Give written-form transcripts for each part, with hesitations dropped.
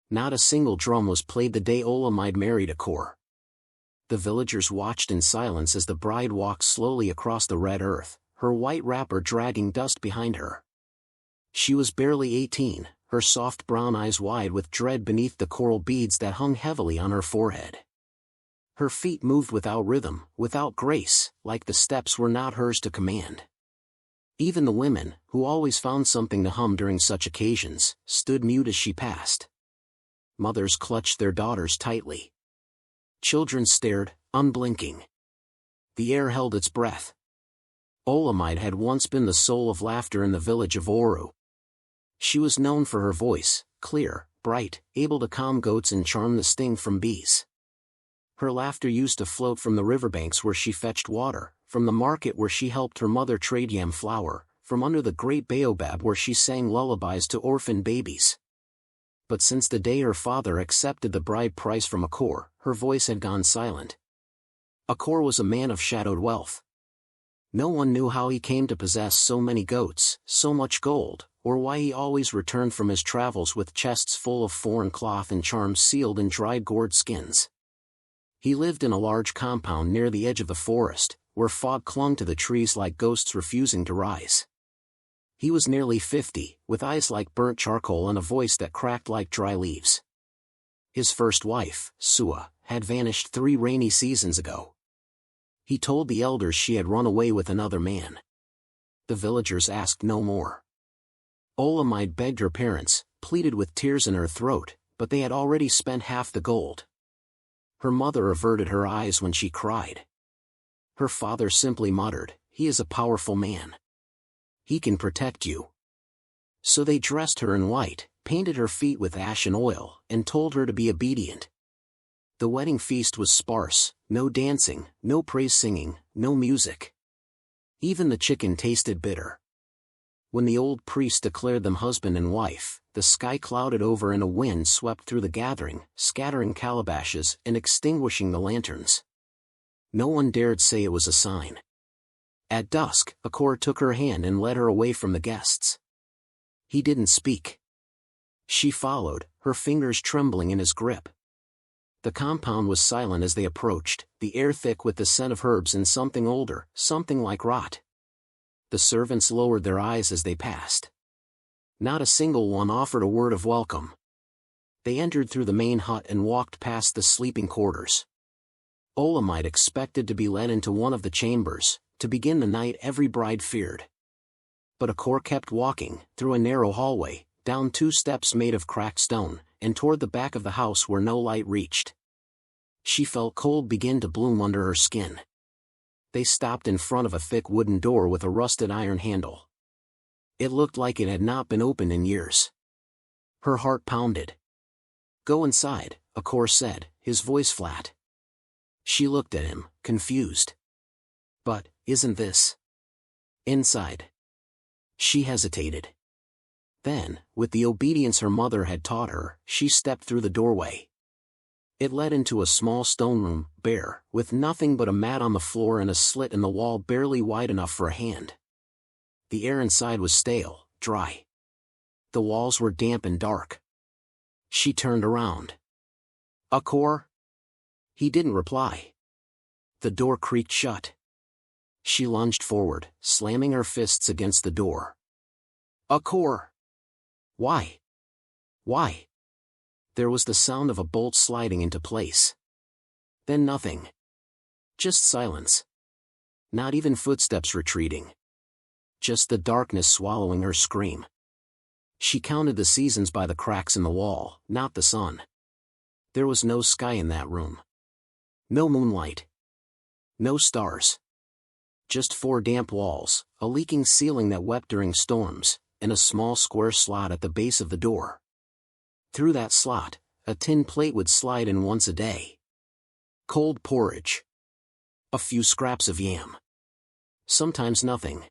Not a single drum was played the day Olamide married Akor. The villagers watched in silence as the bride walked slowly across the red earth, her white wrapper dragging dust behind her. She was barely 18, her soft brown eyes wide with dread beneath the coral beads that hung heavily on her forehead. Her feet moved without rhythm, without grace, like the steps were not hers to command. Even the women, who always found something to hum during such occasions, stood mute as she passed. Mothers clutched their daughters tightly. Children stared, unblinking. The air held its breath. Olamide had once been the soul of laughter in the village of Oru. She was known for her voice, clear, bright, able to calm goats and charm the sting from bees. Her laughter used to float from the riverbanks where she fetched water, from the market where she helped her mother trade yam flour, from under the great baobab where she sang lullabies to orphan babies. But since the day her father accepted the bride price from Akor, her voice had gone silent. Akor was a man of shadowed wealth. No one knew how he came to possess so many goats, so much gold, or why he always returned from his travels with chests full of foreign cloth and charms sealed in dried gourd skins. He lived in a large compound near the edge of the forest, where fog clung to the trees like ghosts refusing to rise. He was nearly 50, with eyes like burnt charcoal and a voice that cracked like dry leaves. His first wife, Sua, had vanished 3 rainy seasons ago. He told the elders she had run away with another man. The villagers asked no more. Olamide begged her parents, pleaded with tears in her throat, but they had already spent half the gold. Her mother averted her eyes when she cried. Her father simply muttered, "He is a powerful man. He can protect you." So they dressed her in white, painted her feet with ash and oil, and told her to be obedient. The wedding feast was sparse, no dancing, no praise singing, no music. Even the chicken tasted bitter. When the old priest declared them husband and wife, the sky clouded over and a wind swept through the gathering, scattering calabashes and extinguishing the lanterns. No one dared say it was a sign. At dusk, Akor took her hand and led her away from the guests. He didn't speak. She followed, her fingers trembling in his grip. The compound was silent as they approached, the air thick with the scent of herbs and something older, something like rot. The servants lowered their eyes as they passed. Not a single one offered a word of welcome. They entered through the main hut and walked past the sleeping quarters. Olamide expected to be led into one of the chambers, to begin the night every bride feared. But Akor kept walking, through a narrow hallway, down 2 steps made of cracked stone, and toward the back of the house where no light reached. She felt cold begin to bloom under her skin. They stopped in front of a thick wooden door with a rusted iron handle. It looked like it had not been opened in years. Her heart pounded. "Go inside," Akor said, his voice flat. She looked at him, confused. "But, isn't this inside?" She hesitated. Then, with the obedience her mother had taught her, she stepped through the doorway. It led into a small stone room, bare, with nothing but a mat on the floor and a slit in the wall barely wide enough for a hand. The air inside was stale, dry. The walls were damp and dark. She turned around. "Akor?" He didn't reply. The door creaked shut. She lunged forward, slamming her fists against the door. "Akor! Why? Why?" There was the sound of a bolt sliding into place. Then nothing. Just silence. Not even footsteps retreating. Just the darkness swallowing her scream. She counted the seasons by the cracks in the wall, not the sun. There was no sky in that room. No moonlight. No stars. Just 4 damp walls, a leaking ceiling that wept during storms, and a small square slot at the base of the door. Through that slot, a tin plate would slide in once a day. Cold porridge. A few scraps of yam. Sometimes nothing.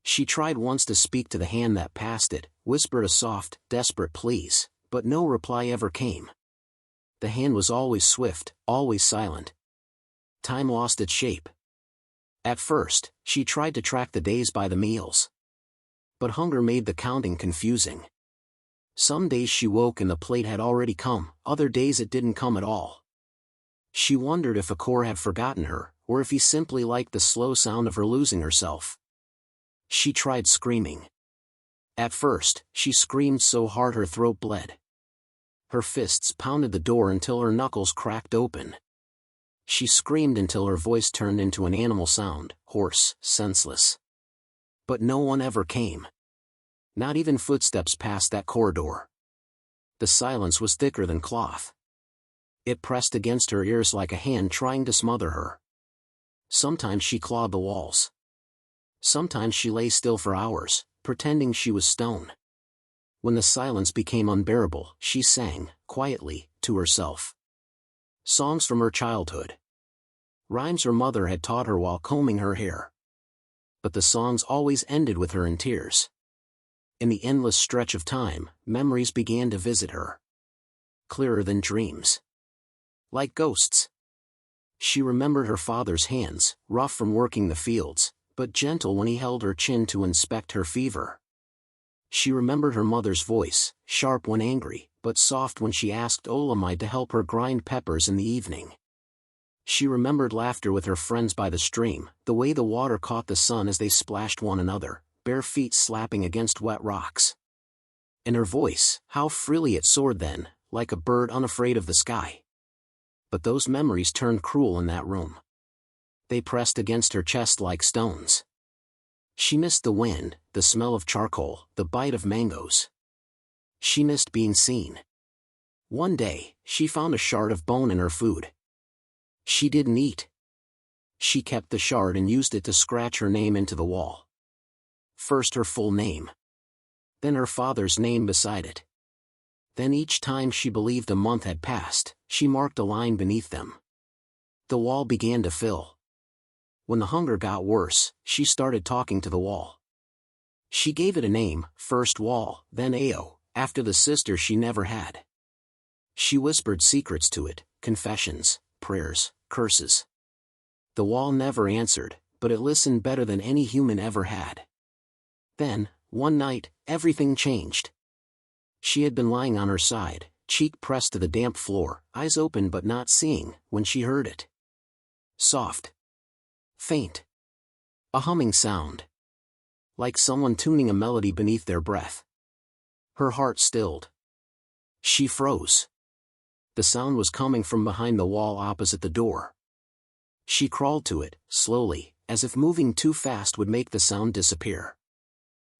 She tried once to speak to the hand that passed it, whispered a soft, desperate please, but no reply ever came. The hand was always swift, always silent. Time lost its shape. At first, she tried to track the days by the meals. But hunger made the counting confusing. Some days she woke and the plate had already come, other days it didn't come at all. She wondered if Akor had forgotten her, or if he simply liked the slow sound of her losing herself. She tried screaming. At first, she screamed so hard her throat bled. Her fists pounded the door until her knuckles cracked open. She screamed until her voice turned into an animal sound, hoarse, senseless. But no one ever came. Not even footsteps past that corridor. The silence was thicker than cloth. It pressed against her ears like a hand trying to smother her. Sometimes she clawed the walls. Sometimes she lay still for hours, pretending she was stone. When the silence became unbearable, she sang, quietly, to herself. Songs from her childhood. Rhymes her mother had taught her while combing her hair. But the songs always ended with her in tears. In the endless stretch of time, memories began to visit her. Clearer than dreams. Like ghosts. She remembered her father's hands, rough from working the fields, but gentle when he held her chin to inspect her fever. She remembered her mother's voice, sharp when angry, but soft when she asked Olamide to help her grind peppers in the evening. She remembered laughter with her friends by the stream, the way the water caught the sun as they splashed one another, bare feet slapping against wet rocks. And her voice, how freely it soared then, like a bird unafraid of the sky. But those memories turned cruel in that room. They pressed against her chest like stones. She missed the wind, the smell of charcoal, the bite of mangoes. She missed being seen. One day, she found a shard of bone in her food. She didn't eat. She kept the shard and used it to scratch her name into the wall. First her full name. Then her father's name beside it. Then each time she believed a month had passed, she marked a line beneath them. The wall began to fill. When the hunger got worse, she started talking to the wall. She gave it a name, first Wall, then Ao, after the sister she never had. She whispered secrets to it, confessions, prayers, curses. The wall never answered, but it listened better than any human ever had. Then, one night, everything changed. She had been lying on her side, cheek pressed to the damp floor, eyes open but not seeing, when she heard it. Soft. Faint. A humming sound. Like someone tuning a melody beneath their breath. Her heart stilled. She froze. The sound was coming from behind the wall opposite the door. She crawled to it, slowly, as if moving too fast would make the sound disappear.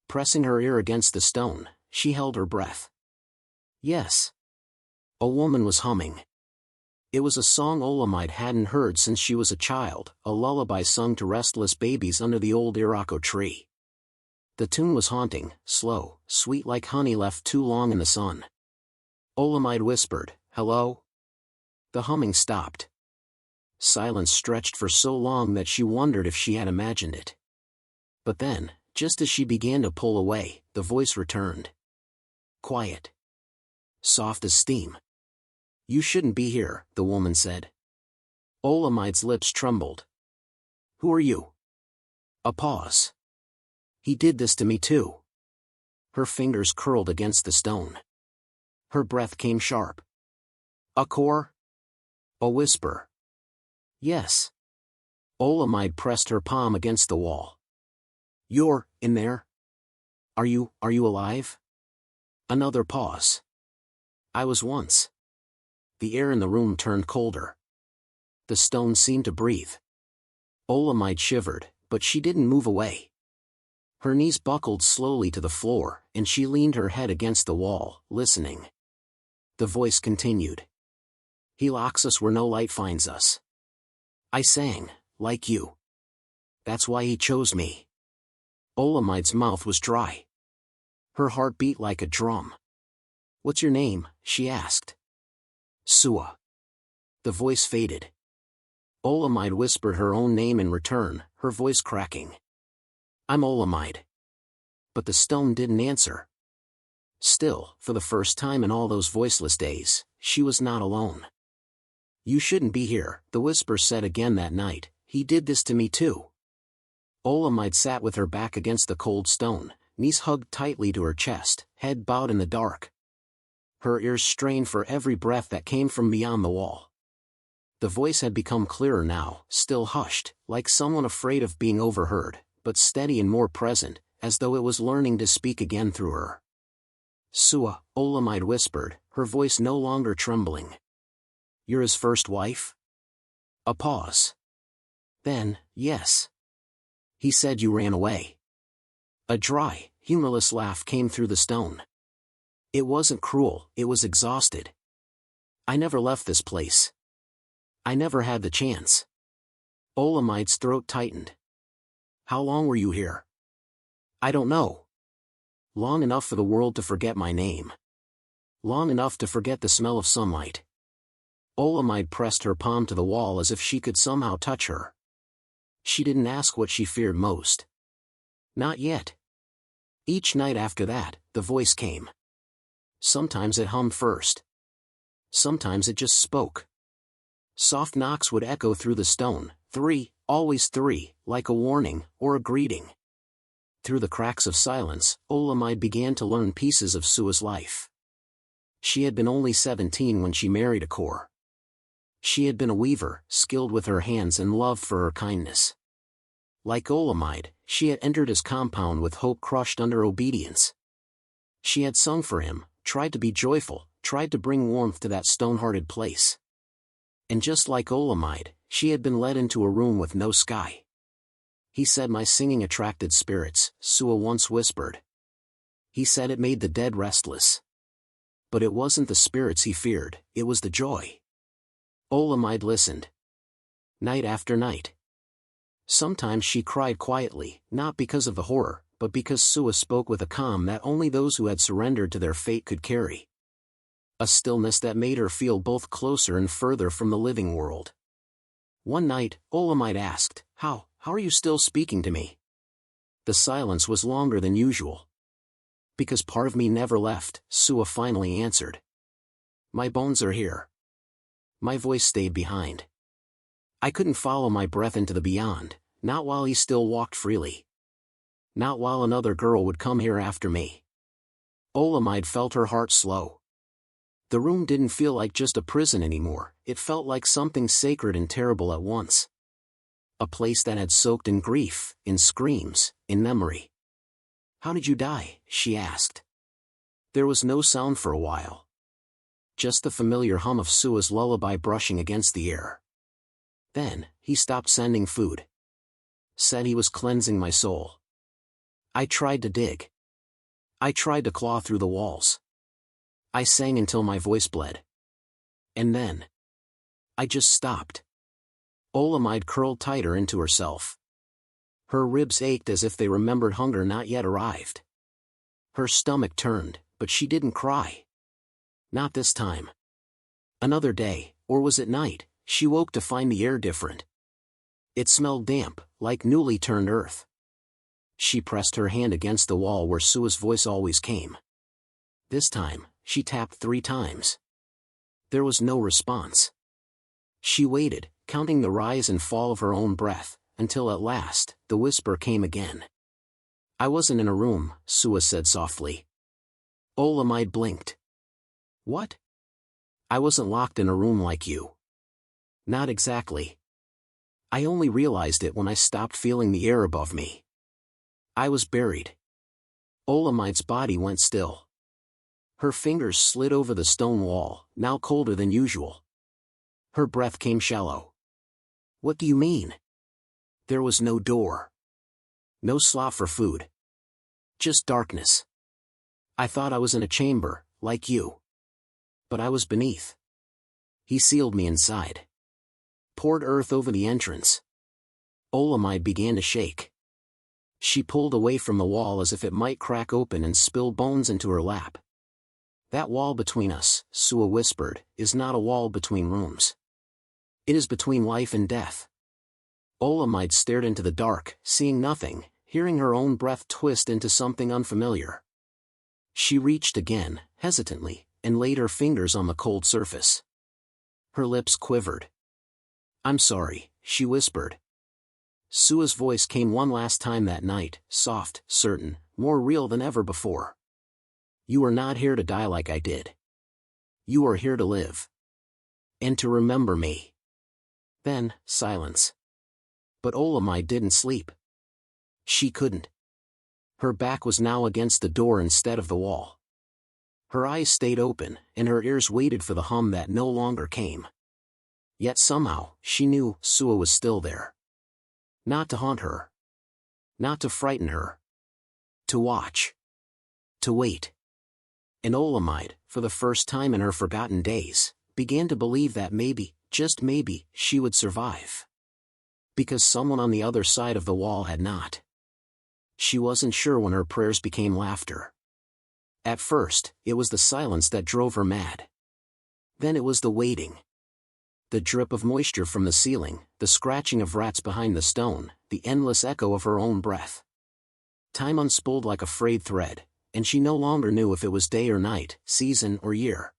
Pressing her ear against the stone, she held her breath. Yes. A woman was humming. It was a song Olamide hadn't heard since she was a child, a lullaby sung to restless babies under the old Irako tree. The tune was haunting, slow, sweet like honey left too long in the sun. Olamide whispered, "Hello?" The humming stopped. Silence stretched for so long that she wondered if she had imagined it. But then, just as she began to pull away, the voice returned. Quiet. Soft as steam. "You shouldn't be here," the woman said. Olamide's lips trembled. "Who are you?" A pause. "He did this to me too." Her fingers curled against the stone. Her breath came sharp. "Akor?" A whisper. "Yes." Olamide pressed her palm against the wall. "You're in there? Are you alive?" Another pause. "I was once." The air in the room turned colder. The stone seemed to breathe. Olamide shivered, but she didn't move away. Her knees buckled slowly to the floor, and she leaned her head against the wall, listening. The voice continued. "He locks us where no light finds us. I sang, like you. That's why he chose me." Olamide's mouth was dry. Her heart beat like a drum. "What's your name?" she asked. "Sua." The voice faded. Olamide whispered her own name in return, her voice cracking. "I'm Olamide." But the stone didn't answer. Still, for the first time in all those voiceless days, she was not alone. "You shouldn't be here," the whisper said again that night. "He did this to me too." Olamide sat with her back against the cold stone, knees hugged tightly to her chest, head bowed in the dark. her ears strained for every breath that came from beyond the wall. The voice had become clearer now, still hushed, like someone afraid of being overheard, but steady and more present, as though it was learning to speak again through her. "Sua," Olamide whispered, her voice no longer trembling. "You're his first wife?" A pause. Then, "Yes." "He said you ran away." A dry, humorless laugh came through the stone. "It wasn't cruel, it was exhausted. I never left this place. I never had the chance." Olamide's throat tightened. "How long were you here?" "I don't know. Long enough for the world to forget my name. Long enough to forget the smell of sunlight." Olamide pressed her palm to the wall as if she could somehow touch her. She didn't ask what she feared most. Not yet. Each night after that, the voice came. Sometimes it hummed first. Sometimes it just spoke. Soft knocks would echo through the stone, 3, always 3, like a warning, or a greeting. Through the cracks of silence, Olamide began to learn pieces of Sua's life. She had been only 17 when she married a Kor. She had been a weaver, skilled with her hands and loved for her kindness. Like Olamide, she had entered his compound with hope crushed under obedience. She had sung for him, tried to be joyful, tried to bring warmth to that stone-hearted place. And just like Olamide, she had been led into a room with no sky. "He said my singing attracted spirits," Sua once whispered. "He said it made the dead restless." But it wasn't the spirits he feared, it was the joy. Olamide listened. Night after night. Sometimes she cried quietly, not because of the horror, but because Sua spoke with a calm that only those who had surrendered to their fate could carry. A stillness that made her feel both closer and further from the living world. One night, Olamide asked, How are you still speaking to me?" The silence was longer than usual. "Because part of me never left," Sua finally answered. "My bones are here. My voice stayed behind. I couldn't follow my breath into the beyond, not while he still walked freely. Not while another girl would come here after me." Olamide felt her heart slow. The room didn't feel like just a prison anymore, it felt like something sacred and terrible at once. A place that had soaked in grief, in screams, in memory. "How did you die?" she asked. There was no sound for a while. Just the familiar hum of Sua's lullaby brushing against the air. Then, he stopped sending food. Said he was cleansing my soul. I tried to dig. I tried to claw through the walls. I sang until my voice bled. And then, I just stopped. Olamide curled tighter into herself. Her ribs ached as if they remembered hunger not yet arrived. Her stomach turned, but she didn't cry. Not this time. Another day, or was it night, she woke to find the air different. It smelled damp, like newly turned earth. She pressed her hand against the wall where Sua's voice always came. This time, she tapped 3 times. There was no response. She waited, counting the rise and fall of her own breath, until at last, the whisper came again. "I wasn't in a room," Sua said softly. Olamide blinked. "What?" "I wasn't locked in a room like you." "Not exactly. I only realized it when I stopped feeling the air above me. I was buried." Olamide's body went still. Her fingers slid over the stone wall, now colder than usual. Her breath came shallow. "What do you mean?" There was no door. No slot for food. Just darkness. I thought I was in a chamber, like you. But I was beneath. He sealed me inside. Poured earth over the entrance. Olamide began to shake. She pulled away from the wall as if it might crack open and spill bones into her lap. "That wall between us," Sua whispered, "is not a wall between rooms. It is between life and death." Olamide stared into the dark, seeing nothing, hearing her own breath twist into something unfamiliar. She reached again, hesitantly, and laid her fingers on the cold surface. Her lips quivered. "I'm sorry," she whispered. Sua's voice came one last time that night, soft, certain, more real than ever before. "You are not here to die like I did. You are here to live. And to remember me. Then, silence. But Olamide didn't sleep. She couldn't. Her back was now against the door instead of the wall. Her eyes stayed open, and her ears waited for the hum that no longer came. Yet somehow, she knew Sua was still there. Not to haunt her. Not to frighten her. To watch. To wait. And Olamide, for the first time in her forgotten days, began to believe that maybe, just maybe, she would survive. Because someone on the other side of the wall had not. She wasn't sure when her prayers became laughter. At first, it was the silence that drove her mad. Then it was the waiting. The drip of moisture from the ceiling, the scratching of rats behind the stone, the endless echo of her own breath. Time unspooled like a frayed thread, and she no longer knew if it was day or night, season or year.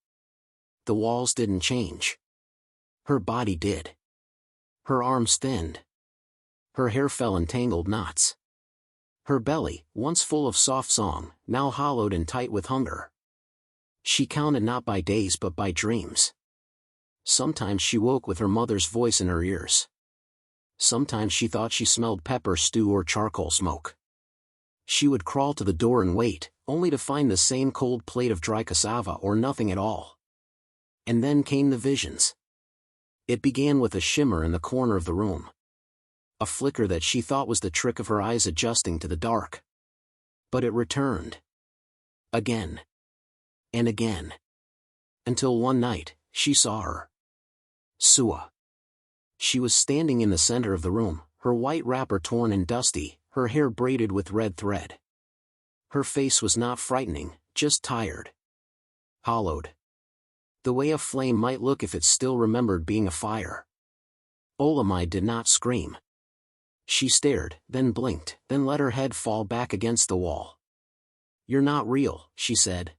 The walls didn't change. Her body did. Her arms thinned. Her hair fell in tangled knots. Her belly, once full of soft song, now hollowed and tight with hunger. She counted not by days but by dreams. Sometimes she woke with her mother's voice in her ears. Sometimes she thought she smelled pepper stew or charcoal smoke. She would crawl to the door and wait, only to find the same cold plate of dry cassava or nothing at all. And then came the visions. It began with a shimmer in the corner of the room. A flicker that she thought was the trick of her eyes adjusting to the dark. But it returned. Again. And again. Until one night, she saw her. Sua. She was standing in the center of the room, her white wrapper torn and dusty, her hair braided with red thread. Her face was not frightening, just tired. Hollowed. The way a flame might look if it still remembered being a fire. Olamide did not scream. She stared, then blinked, then let her head fall back against the wall. You're not real, she said.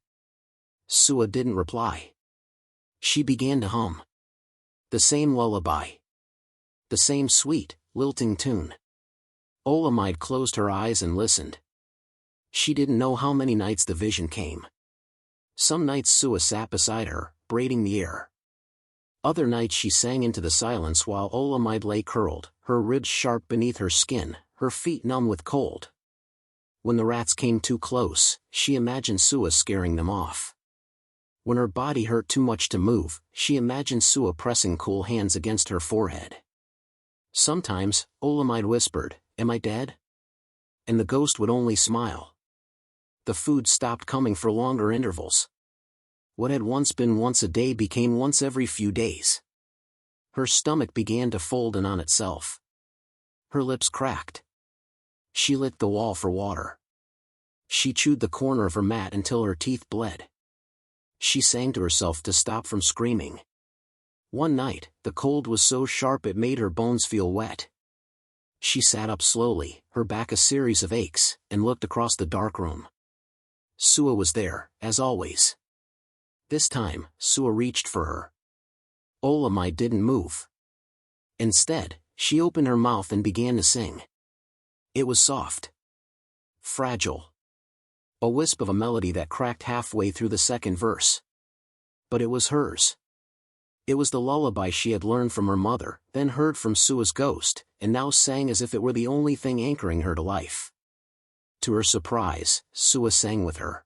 Sua didn't reply. She began to hum. The same lullaby. The same sweet, lilting tune. Olamide closed her eyes and listened. She didn't know how many nights the vision came. Some nights Sua sat beside her, braiding the air. Other nights she sang into the silence while Olamide lay curled, her ribs sharp beneath her skin, her feet numb with cold. When the rats came too close, she imagined Sua scaring them off. When her body hurt too much to move, she imagined Sua pressing cool hands against her forehead. Sometimes, Olamide whispered, "Am I dead?" And the ghost would only smile. The food stopped coming for longer intervals. What had once been once a day became once every few days. Her stomach began to fold in on itself. Her lips cracked. She licked the wall for water. She chewed the corner of her mat until her teeth bled. She sang to herself to stop from screaming. One night, the cold was so sharp it made her bones feel wet. She sat up slowly, her back a series of aches, and looked across the dark room. Sua was there, as always. This time, Sua reached for her. Olamide didn't move. Instead, she opened her mouth and began to sing. It was soft. Fragile. A wisp of a melody that cracked halfway through the second verse. But it was hers. It was the lullaby she had learned from her mother, then heard from Sua's ghost, and now sang as if it were the only thing anchoring her to life. To her surprise, Sua sang with her.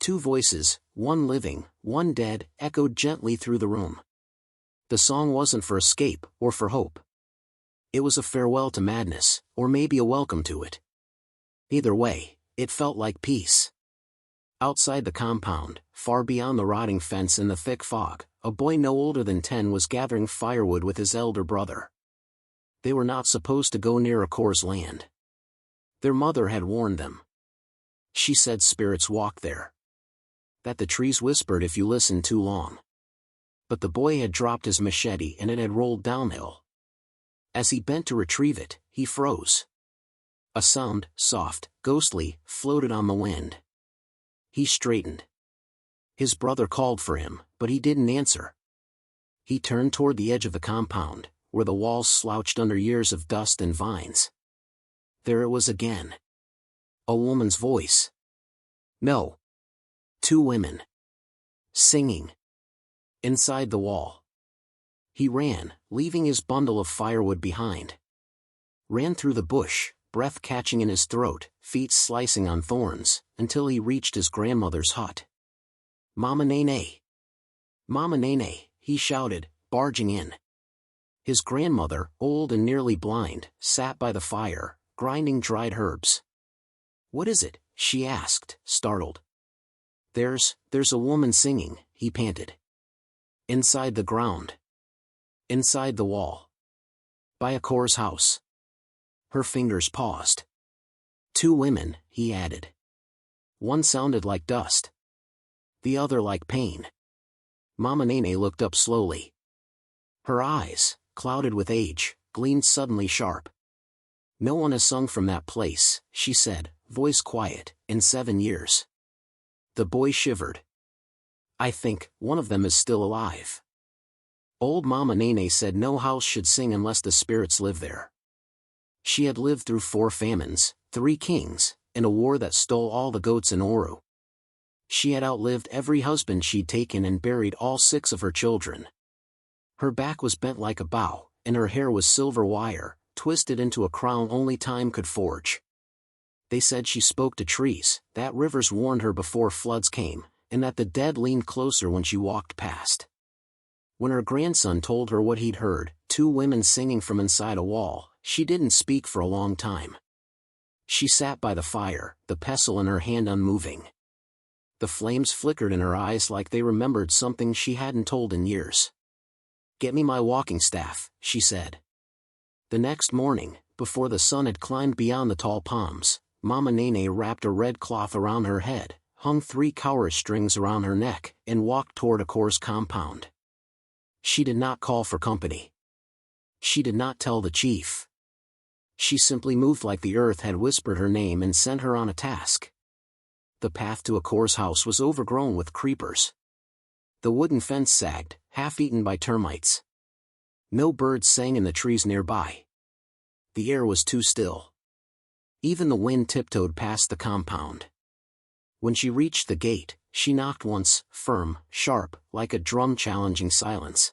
Two voices, one living, one dead, echoed gently through the room. The song wasn't for escape, or for hope. It was a farewell to madness, or maybe a welcome to it. Either way, it felt like peace. Outside the compound, far beyond the rotting fence and the thick fog, a boy no older than 10 was gathering firewood with his elder brother. They were not supposed to go near Akor's land. Their mother had warned them. She said spirits walked there. That the trees whispered if you listened too long. But the boy had dropped his machete and it had rolled downhill. As he bent to retrieve it, he froze. A sound, soft, ghostly, floated on the wind. He straightened. His brother called for him, but he didn't answer. He turned toward the edge of the compound, where the walls slouched under years of dust and vines. There it was again. A woman's voice. No. Two women. Singing. Inside the wall. He ran, leaving his bundle of firewood behind. Ran through the bush, breath catching in his throat, feet slicing on thorns, until he reached his grandmother's hut. "Mama Nene! Mama Nene!" he shouted, barging in. His grandmother, old and nearly blind, sat by the fire, grinding dried herbs. "What is it?" she asked, startled. There's a woman singing," he panted. "Inside the ground. Inside the wall. By a core's house." Her fingers paused. "Two women," he added. One sounded like dust. The other like pain. Mama Nene looked up slowly. Her eyes, clouded with age, gleamed suddenly sharp. "No one has sung from that place," she said, voice quiet, "in 7 years." The boy shivered. "I think one of them is still alive." Old Mama Nene said no house should sing unless the spirits live there. She had lived through 4 famines, 3 kings, and a war that stole all the goats in Oru. She had outlived every husband she'd taken and buried all 6 of her children. Her back was bent like a bow, and her hair was silver wire, twisted into a crown only time could forge. They said she spoke to trees, that rivers warned her before floods came, and that the dead leaned closer when she walked past. When her grandson told her what he'd heard, 2 women singing from inside a wall, she didn't speak for a long time. She sat by the fire, the pestle in her hand unmoving. The flames flickered in her eyes like they remembered something she hadn't told in years. "Get me my walking staff," she said. The next morning, before the sun had climbed beyond the tall palms, Mama Nene wrapped a red cloth around her head, hung 3 coerced strings around her neck, and walked toward a core's compound. She did not call for company. She did not tell the chief. She simply moved like the earth had whispered her name and sent her on a task. The path to a core's house was overgrown with creepers. The wooden fence sagged, half-eaten by termites. No birds sang in the trees nearby. The air was too still. Even the wind tiptoed past the compound. When she reached the gate, she knocked once, firm, sharp, like a drum challenging silence.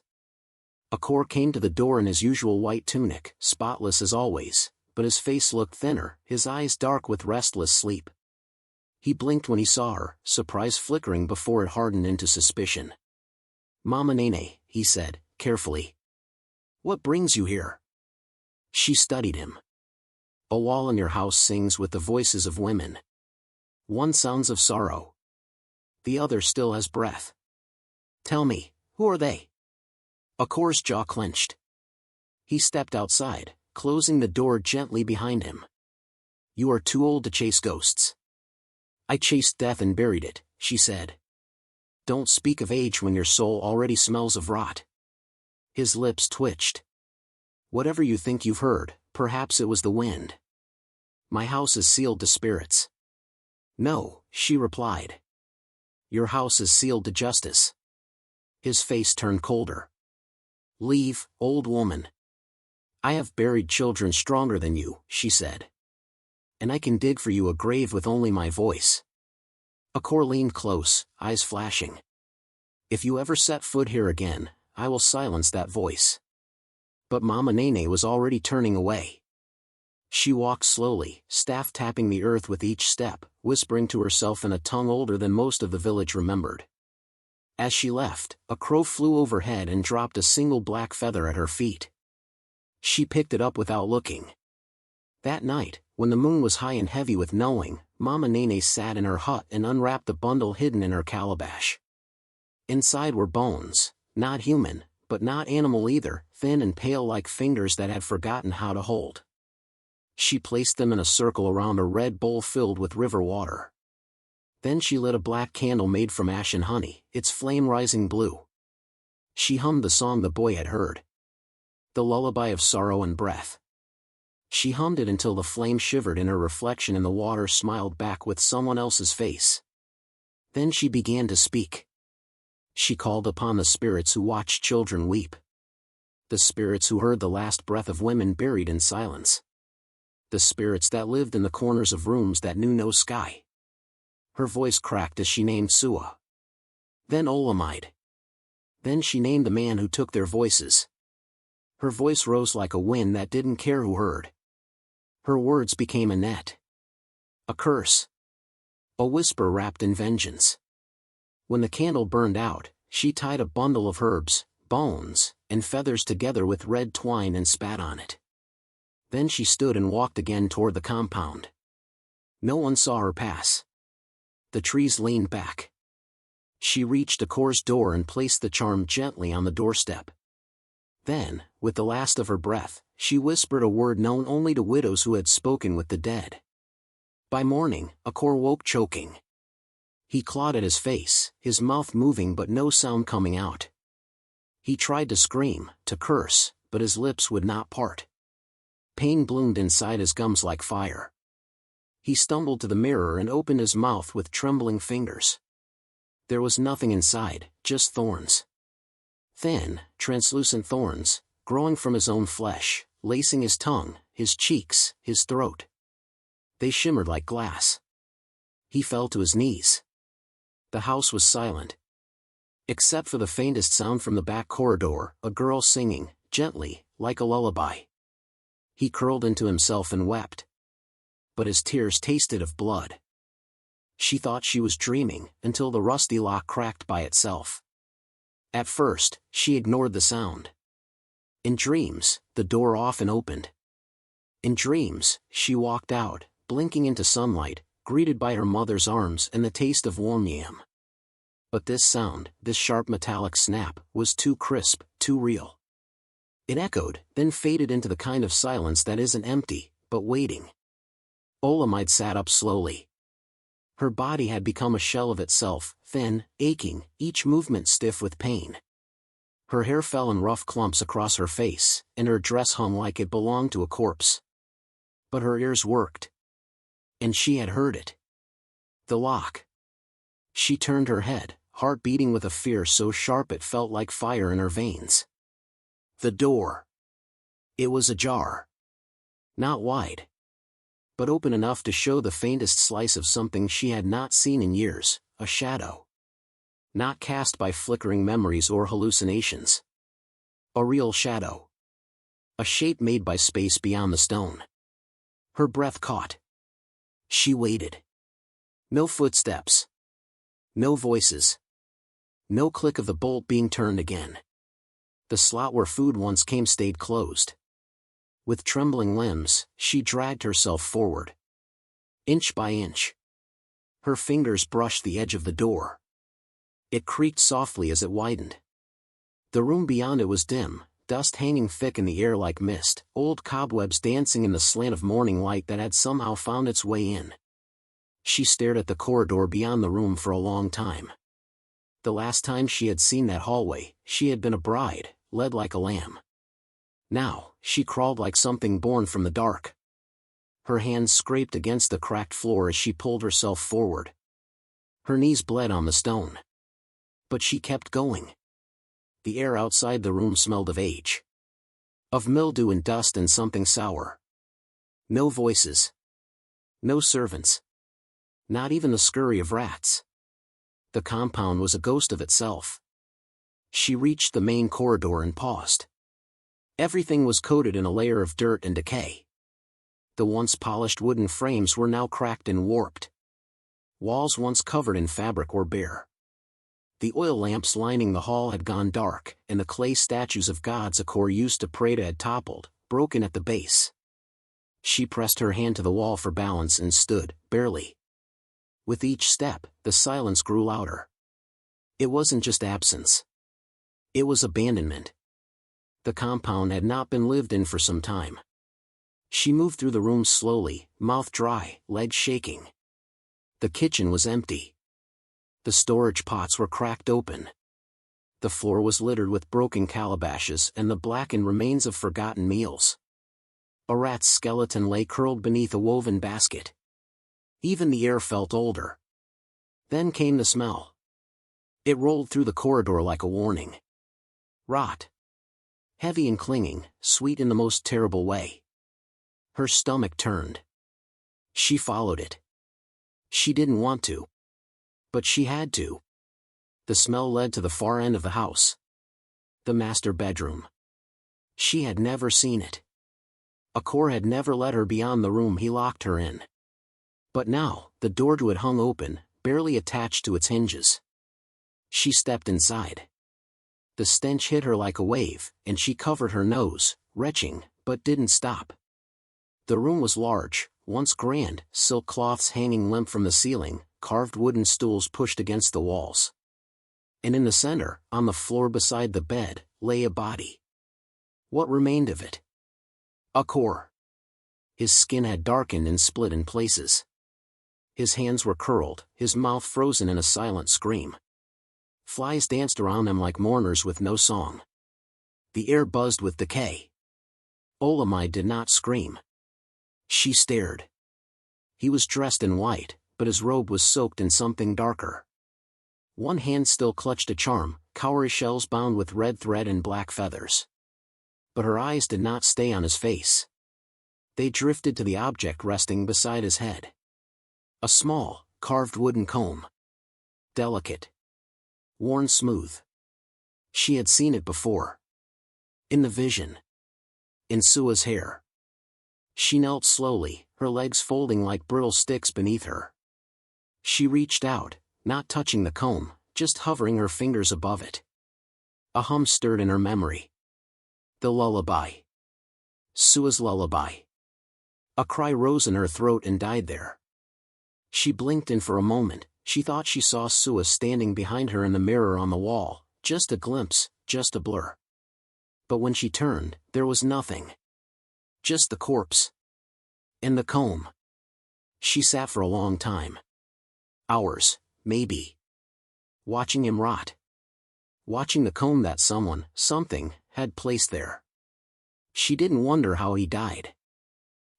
A core came to the door in his usual white tunic, spotless as always, but his face looked thinner, his eyes dark with restless sleep. He blinked when he saw her, surprise flickering before it hardened into suspicion. "Mama Nene," he said, carefully. "What brings you here?" She studied him. "A wall in your house sings with the voices of women. One sounds of sorrow. The other still has breath. Tell me, who are they?" Akor's jaw clenched. He stepped outside, closing the door gently behind him. "You are too old to chase ghosts." "I chased death and buried it," she said. "Don't speak of age when your soul already smells of rot." His lips twitched. "Whatever you think you've heard, perhaps it was the wind. My house is sealed to spirits." "No," she replied. "Your house is sealed to justice." His face turned colder. "Leave, old woman. I have buried children stronger than you," she said. "And I can dig for you a grave with only my voice." Akor leaned close, eyes flashing. "If you ever set foot here again, I will silence that voice." But Mama Nene was already turning away. She walked slowly, staff tapping the earth with each step, whispering to herself in a tongue older than most of the village remembered. As she left, a crow flew overhead and dropped a single black feather at her feet. She picked it up without looking. That night, when the moon was high and heavy with knowing, Mama Nene sat in her hut and unwrapped the bundle hidden in her calabash. Inside were bones, not human, but not animal either, thin and pale like fingers that had forgotten how to hold. She placed them in a circle around a red bowl filled with river water. Then she lit a black candle made from ash and honey, its flame rising blue. She hummed the song the boy had heard. The lullaby of sorrow and breath. She hummed it until the flame shivered and her reflection in the water smiled back with someone else's face. Then she began to speak. She called upon the spirits who watched children weep. The spirits who heard the last breath of women buried in silence. The spirits that lived in the corners of rooms that knew no sky. Her voice cracked as she named Sua. Then Olamide. Then she named the man who took their voices. Her voice rose like a wind that didn't care who heard. Her words became a net. A curse. A whisper wrapped in vengeance. When the candle burned out, she tied a bundle of herbs, bones, and feathers together with red twine and spat on it. Then she stood and walked again toward the compound. No one saw her pass. The trees leaned back. She reached a coerced door and placed the charm gently on the doorstep. Then, with the last of her breath, she whispered a word known only to widows who had spoken with the dead. By morning, Akor woke choking. He clawed at his face, his mouth moving but no sound coming out. He tried to scream, to curse, but his lips would not part. Pain bloomed inside his gums like fire. He stumbled to the mirror and opened his mouth with trembling fingers. There was nothing inside, just thorns. Thin, translucent thorns, growing from his own flesh, lacing his tongue, his cheeks, his throat. They shimmered like glass. He fell to his knees. The house was silent. Except for the faintest sound from the back corridor, a girl singing, gently, like a lullaby. He curled into himself and wept. But his tears tasted of blood. She thought she was dreaming, until the rusty lock cracked by itself. At first, she ignored the sound. In dreams, the door often opened. In dreams, she walked out, blinking into sunlight, greeted by her mother's arms and the taste of warm yam. But this sound, this sharp metallic snap, was too crisp, too real. It echoed, then faded into the kind of silence that isn't empty, but waiting. Olamide sat up slowly. Her body had become a shell of itself, thin, aching, each movement stiff with pain. Her hair fell in rough clumps across her face, and her dress hung like it belonged to a corpse. But her ears worked. And she had heard it. The lock. She turned her head, heart beating with a fear so sharp it felt like fire in her veins. The door. It was ajar. Not wide, but open enough to show the faintest slice of something she had not seen in years, a shadow. Not cast by flickering memories or hallucinations. A real shadow. A shape made by space beyond the stone. Her breath caught. She waited. No footsteps. No voices. No click of the bolt being turned again. The slot where food once came stayed closed. With trembling limbs, she dragged herself forward. Inch by inch. Her fingers brushed the edge of the door. It creaked softly as it widened. The room beyond it was dim, dust hanging thick in the air like mist, old cobwebs dancing in the slant of morning light that had somehow found its way in. She stared at the corridor beyond the room for a long time. The last time she had seen that hallway, she had been a bride, led like a lamb. Now, she crawled like something born from the dark. Her hands scraped against the cracked floor as she pulled herself forward. Her knees bled on the stone. But she kept going. The air outside the room smelled of age. Of mildew and dust and something sour. No voices. No servants. Not even the scurry of rats. The compound was a ghost of itself. She reached the main corridor and paused. Everything was coated in a layer of dirt and decay. The once polished wooden frames were now cracked and warped. Walls once covered in fabric were bare. The oil lamps lining the hall had gone dark, and the clay statues of gods Akor used to pray to had toppled, broken at the base. She pressed her hand to the wall for balance and stood, barely. With each step, the silence grew louder. It wasn't just absence. It was abandonment. The compound had not been lived in for some time. She moved through the room slowly, mouth dry, legs shaking. The kitchen was empty. The storage pots were cracked open. The floor was littered with broken calabashes and the blackened remains of forgotten meals. A rat's skeleton lay curled beneath a woven basket. Even the air felt older. Then came the smell. It rolled through the corridor like a warning. Rot. Heavy and clinging, sweet in the most terrible way. Her stomach turned. She followed it. She didn't want to. But she had to. The smell led to the far end of the house. The master bedroom. She had never seen it. Akor had never let her beyond the room he locked her in. But now, the door to it hung open, barely attached to its hinges. She stepped inside. The stench hit her like a wave, and she covered her nose, retching, but didn't stop. The room was large, once grand, silk cloths hanging limp from the ceiling, carved wooden stools pushed against the walls. And in the center, on the floor beside the bed, lay a body. What remained of it? Akor. His skin had darkened and split in places. His hands were curled, his mouth frozen in a silent scream. Flies danced around him like mourners with no song. The air buzzed with decay. Olamide did not scream. She stared. He was dressed in white, but his robe was soaked in something darker. One hand still clutched a charm, cowrie shells bound with red thread and black feathers. But her eyes did not stay on his face. They drifted to the object resting beside his head. A small, carved wooden comb. Delicate. Worn smooth. She had seen it before. In the vision. In Sua's hair. She knelt slowly, her legs folding like brittle sticks beneath her. She reached out, not touching the comb, just hovering her fingers above it. A hum stirred in her memory. The lullaby. Sua's lullaby. A cry rose in her throat and died there. She blinked, and for a moment, she thought she saw Sua standing behind her in the mirror on the wall, just a glimpse, just a blur. But when she turned, there was nothing. Just the corpse. And the comb. She sat for a long time. Hours, maybe. Watching him rot. Watching the comb that someone, something, had placed there. She didn't wonder how he died.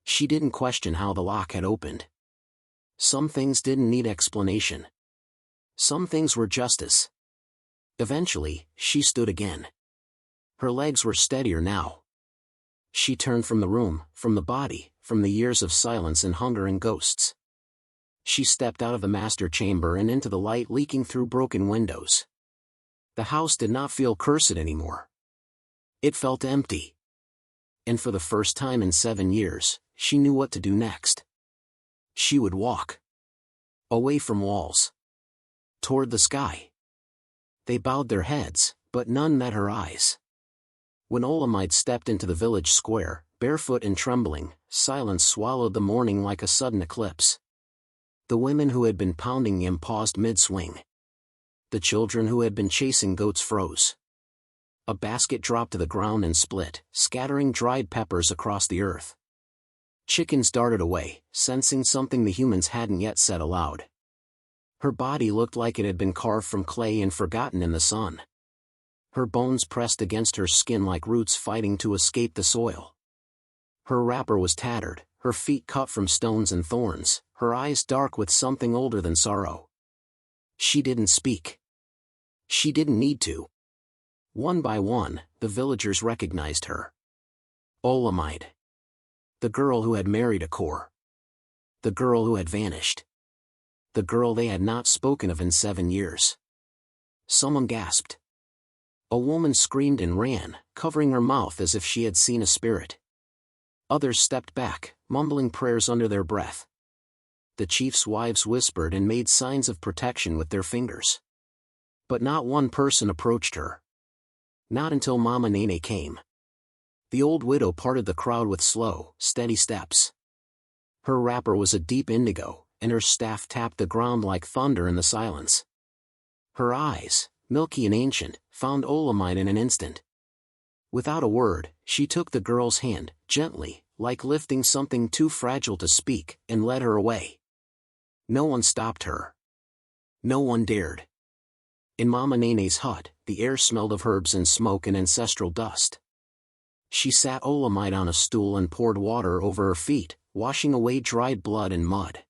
She didn't question how the lock had opened. Some things didn't need explanation. Some things were justice. Eventually, she stood again. Her legs were steadier now. She turned from the room, from the body, from the years of silence and hunger and ghosts. She stepped out of the master chamber and into the light leaking through broken windows. The house did not feel cursed anymore. It felt empty. And for the first time in 7 years, she knew what to do next. She would walk. Away from walls. Toward the sky. They bowed their heads, but none met her eyes. When Olamide stepped into the village square, barefoot and trembling, silence swallowed the morning like a sudden eclipse. The women who had been pounding him paused mid-swing. The children who had been chasing goats froze. A basket dropped to the ground and split, scattering dried peppers across the earth. Chickens darted away, sensing something the humans hadn't yet said aloud. Her body looked like it had been carved from clay and forgotten in the sun. Her bones pressed against her skin like roots fighting to escape the soil. Her wrapper was tattered, her feet cut from stones and thorns, her eyes dark with something older than sorrow. She didn't speak. She didn't need to. One by one, the villagers recognized her. Olamide. The girl who had married Akor. The girl who had vanished. The girl they had not spoken of in 7 years. Someone gasped. A woman screamed and ran, covering her mouth as if she had seen a spirit. Others stepped back, mumbling prayers under their breath. The chief's wives whispered and made signs of protection with their fingers. But not one person approached her. Not until Mama Nene came. The old widow parted the crowd with slow, steady steps. Her wrapper was a deep indigo, and her staff tapped the ground like thunder in the silence. Her eyes, milky and ancient, found Olamide in an instant. Without a word, she took the girl's hand, gently, like lifting something too fragile to speak, and led her away. No one stopped her. No one dared. In Mama Nene's hut, the air smelled of herbs and smoke and ancestral dust. She sat Olamide on a stool and poured water over her feet, washing away dried blood and mud.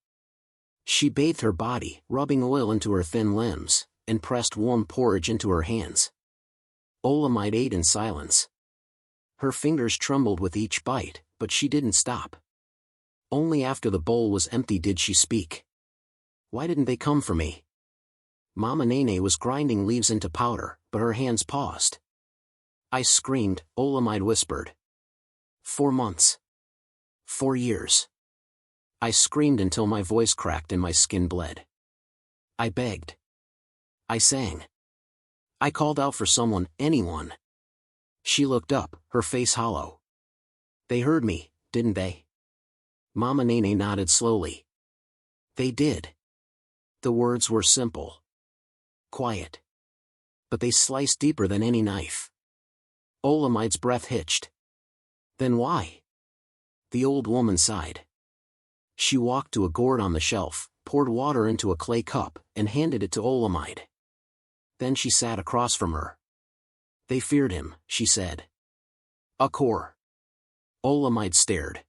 She bathed her body, rubbing oil into her thin limbs, and pressed warm porridge into her hands. Olamide ate in silence. Her fingers trembled with each bite, but she didn't stop. Only after the bowl was empty did she speak. Why didn't they come for me? Mama Nene was grinding leaves into powder, but her hands paused. I screamed, Olamide whispered. 4 months. 4 years. I screamed until my voice cracked and my skin bled. I begged. I sang. I called out for someone, anyone. She looked up, her face hollow. They heard me, didn't they? Mama Nene nodded slowly. They did. The words were simple. Quiet. But they sliced deeper than any knife. Olamide's breath hitched. Then why? The old woman sighed. She walked to a gourd on the shelf, poured water into a clay cup, and handed it to Olamide. Then she sat across from her. They feared him, she said. A core. Olamide stared.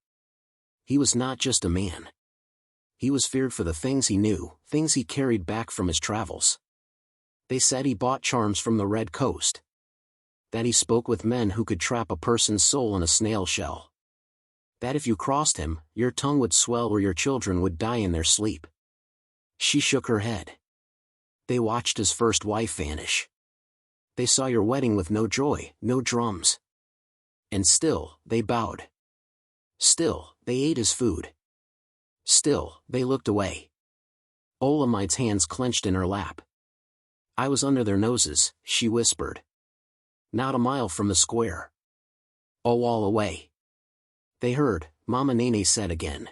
He was not just a man. He was feared for the things he knew, things he carried back from his travels. They said he bought charms from the Red Coast. That he spoke with men who could trap a person's soul in a snail shell. That if you crossed him, your tongue would swell or your children would die in their sleep. She shook her head. They watched his first wife vanish. They saw your wedding with no joy, no drums. And still, they bowed. Still, they ate his food. Still, they looked away. Olamide's hands clenched in her lap. I was under their noses, she whispered. Not a mile from the square. A wall away. They heard, Mama Nene said again.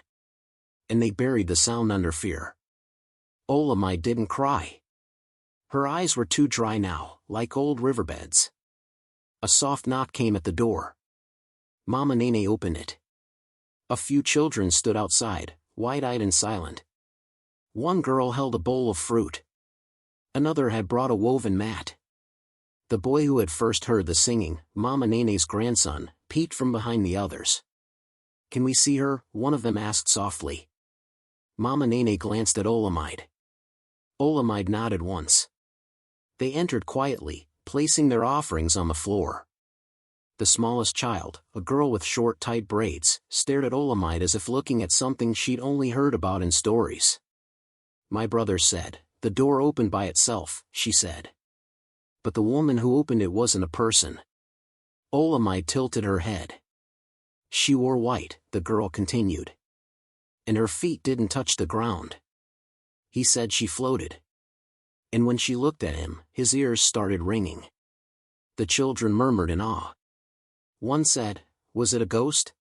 And they buried the sound under fear. Olamide didn't cry. Her eyes were too dry now, like old riverbeds. A soft knock came at the door. Mama Nene opened it. A few children stood outside, wide-eyed and silent. One girl held a bowl of fruit. Another had brought a woven mat. The boy who had first heard the singing, Mama Nene's grandson, peeked from behind the others. Can we see her? One of them asked softly. Mama Nene glanced at Olamide. Olamide nodded once. They entered quietly, placing their offerings on the floor. The smallest child, a girl with short tight braids, stared at Olamide as if looking at something she'd only heard about in stories. My brother said, the door opened by itself, she said. But the woman who opened it wasn't a person. Olamide tilted her head. She wore white, the girl continued. And her feet didn't touch the ground. He said she floated. And when she looked at him, his ears started ringing. The children murmured in awe. One said, was it a ghost?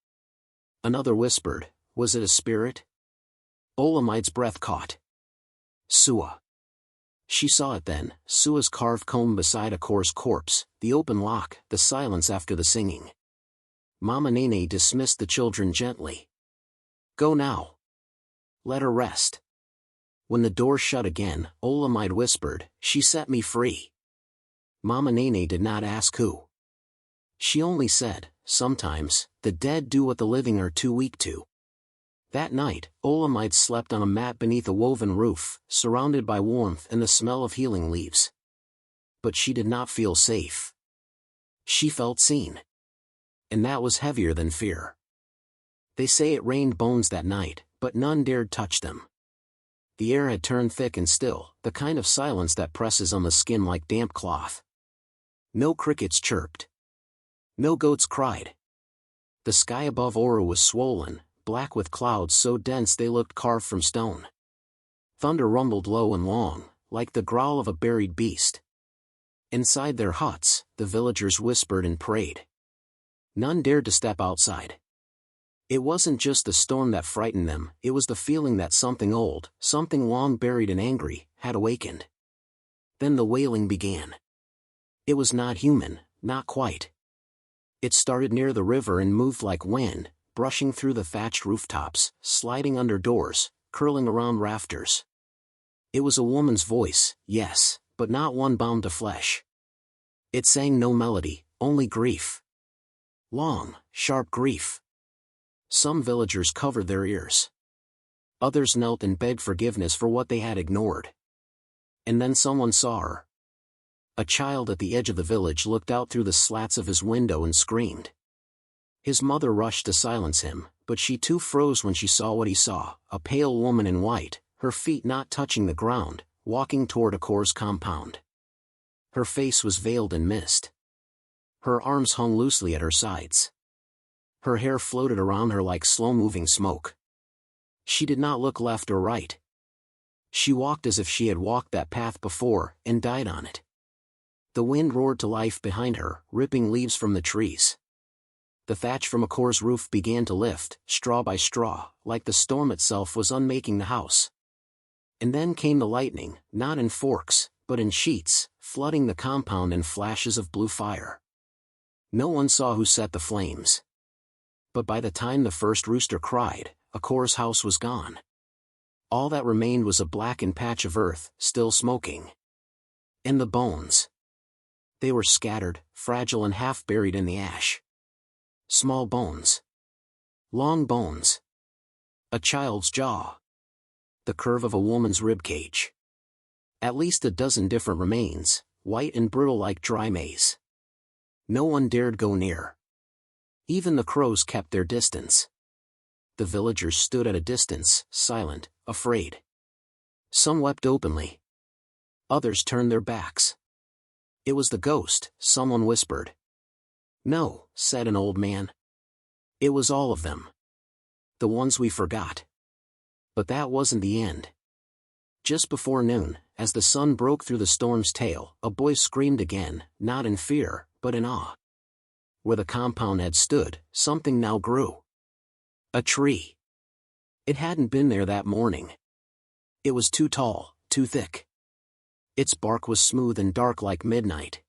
Another whispered, was it a spirit? Olamide's breath caught. Sua. She saw it then, Sua's carved comb beside a coarse corpse, the open lock, the silence after the singing. Mama Nene dismissed the children gently. Go now. Let her rest. When the door shut again, Olamide whispered, she set me free. Mama Nene did not ask who. She only said, sometimes, the dead do what the living are too weak to. That night, Olamide slept on a mat beneath a woven roof, surrounded by warmth and the smell of healing leaves. But she did not feel safe. She felt seen. And that was heavier than fear. They say it rained bones that night, but none dared touch them. The air had turned thick and still, the kind of silence that presses on the skin like damp cloth. No crickets chirped. No goats cried. The sky above Oru was swollen, black with clouds so dense they looked carved from stone. Thunder rumbled low and long, like the growl of a buried beast. Inside their huts, the villagers whispered and prayed. None dared to step outside. It wasn't just the storm that frightened them, it was the feeling that something old, something long buried and angry, had awakened. Then the wailing began. It was not human, not quite. It started near the river and moved like wind, brushing through the thatched rooftops, sliding under doors, curling around rafters. It was a woman's voice, yes, but not one bound to flesh. It sang no melody, only grief. Long, sharp grief. Some villagers covered their ears. Others knelt and begged forgiveness for what they had ignored. And then someone saw her. A child at the edge of the village looked out through the slats of his window and screamed. His mother rushed to silence him, but she too froze when she saw what he saw, a pale woman in white, her feet not touching the ground, walking toward a coerced compound. Her face was veiled in mist. Her arms hung loosely at her sides. Her hair floated around her like slow-moving smoke. She did not look left or right. She walked as if she had walked that path before and died on it. The wind roared to life behind her, ripping leaves from the trees. The thatch from a core's roof began to lift, straw by straw, like the storm itself was unmaking the house. And then came the lightning, not in forks, but in sheets, flooding the compound in flashes of blue fire. No one saw who set the flames. But by the time the first rooster cried, a core's house was gone. All that remained was a blackened patch of earth, still smoking. And the bones. They were scattered, fragile and half buried in the ash. Small bones. Long bones. A child's jaw. The curve of a woman's ribcage. At least a dozen different remains, white and brittle like dry maize. No one dared go near. Even the crows kept their distance. The villagers stood at a distance, silent, afraid. Some wept openly. Others turned their backs. It was the ghost, someone whispered. No, said an old man. It was all of them. The ones we forgot. But that wasn't the end. Just before noon, as the sun broke through the storm's tail, a boy screamed again, not in fear, but in awe. Where the compound had stood, something now grew. A tree. It hadn't been there that morning. It was too tall, too thick. Its bark was smooth and dark like midnight.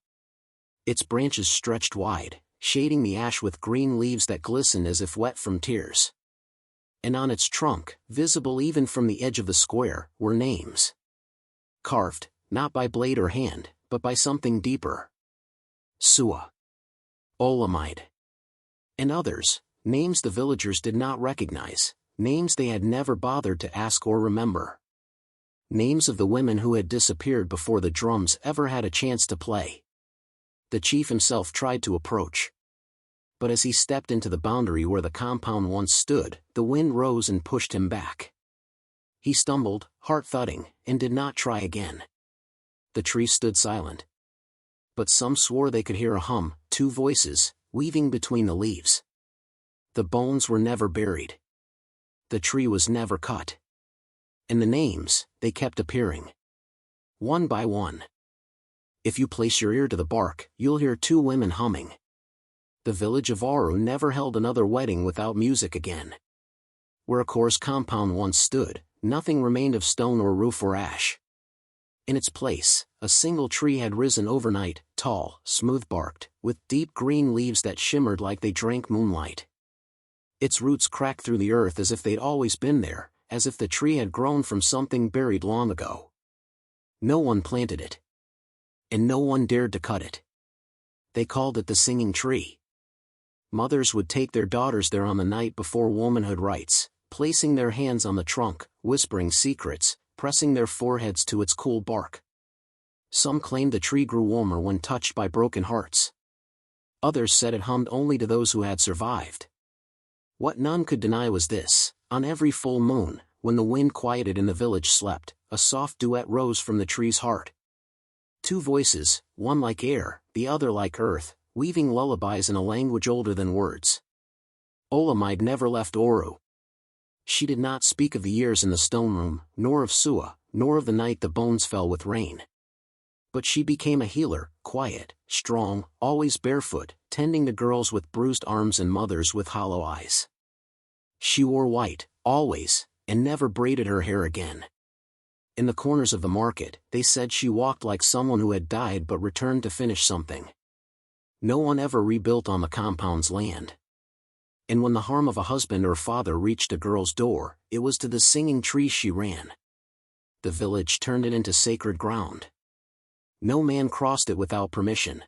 Its branches stretched wide, shading the ash with green leaves that glistened as if wet from tears. And on its trunk, visible even from the edge of the square, were names. Carved, not by blade or hand, but by something deeper. Sua. Olamide. And others, names the villagers did not recognize, names they had never bothered to ask or remember. Names of the women who had disappeared before the drums ever had a chance to play. The chief himself tried to approach. But as he stepped into the boundary where the compound once stood, the wind rose and pushed him back. He stumbled, heart thudding, and did not try again. The tree stood silent. But some swore they could hear a hum, two voices, weaving between the leaves. The bones were never buried. The tree was never cut. And the names, they kept appearing. One by one. If you place your ear to the bark, you'll hear two women humming. The village of Aru never held another wedding without music again. Where a core's compound once stood, nothing remained of stone or roof or ash. In its place, a single tree had risen overnight, tall, smooth-barked, with deep green leaves that shimmered like they drank moonlight. Its roots cracked through the earth as if they'd always been there, as if the tree had grown from something buried long ago. No one planted it. And no one dared to cut it. They called it the singing tree. Mothers would take their daughters there on the night before womanhood rites, placing their hands on the trunk, whispering secrets, pressing their foreheads to its cool bark. Some claimed the tree grew warmer when touched by broken hearts. Others said it hummed only to those who had survived. What none could deny was this: on every full moon, when the wind quieted and the village slept, a soft duet rose from the tree's heart. Two voices, one like air, the other like earth, weaving lullabies in a language older than words. Olamide never left Oru. She did not speak of the years in the stone room, nor of Sua, nor of the night the bones fell with rain. But she became a healer, quiet, strong, always barefoot, tending to girls with bruised arms and mothers with hollow eyes. She wore white, always, and never braided her hair again. In the corners of the market, they said she walked like someone who had died but returned to finish something. No one ever rebuilt on the compound's land. And when the harm of a husband or father reached a girl's door, it was to the singing tree she ran. The village turned it into sacred ground. No man crossed it without permission.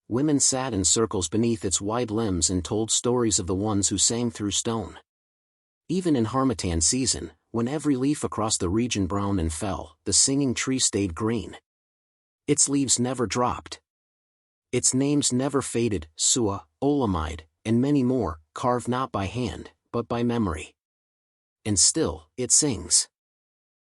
Women sat in circles beneath its wide limbs and told stories of the ones who sang through stone. Even in harmattan season, when every leaf across the region browned and fell, the singing tree stayed green. Its leaves never dropped. Its names never faded: Sua, Olamide, and many more, carved not by hand, but by memory. And still, it sings.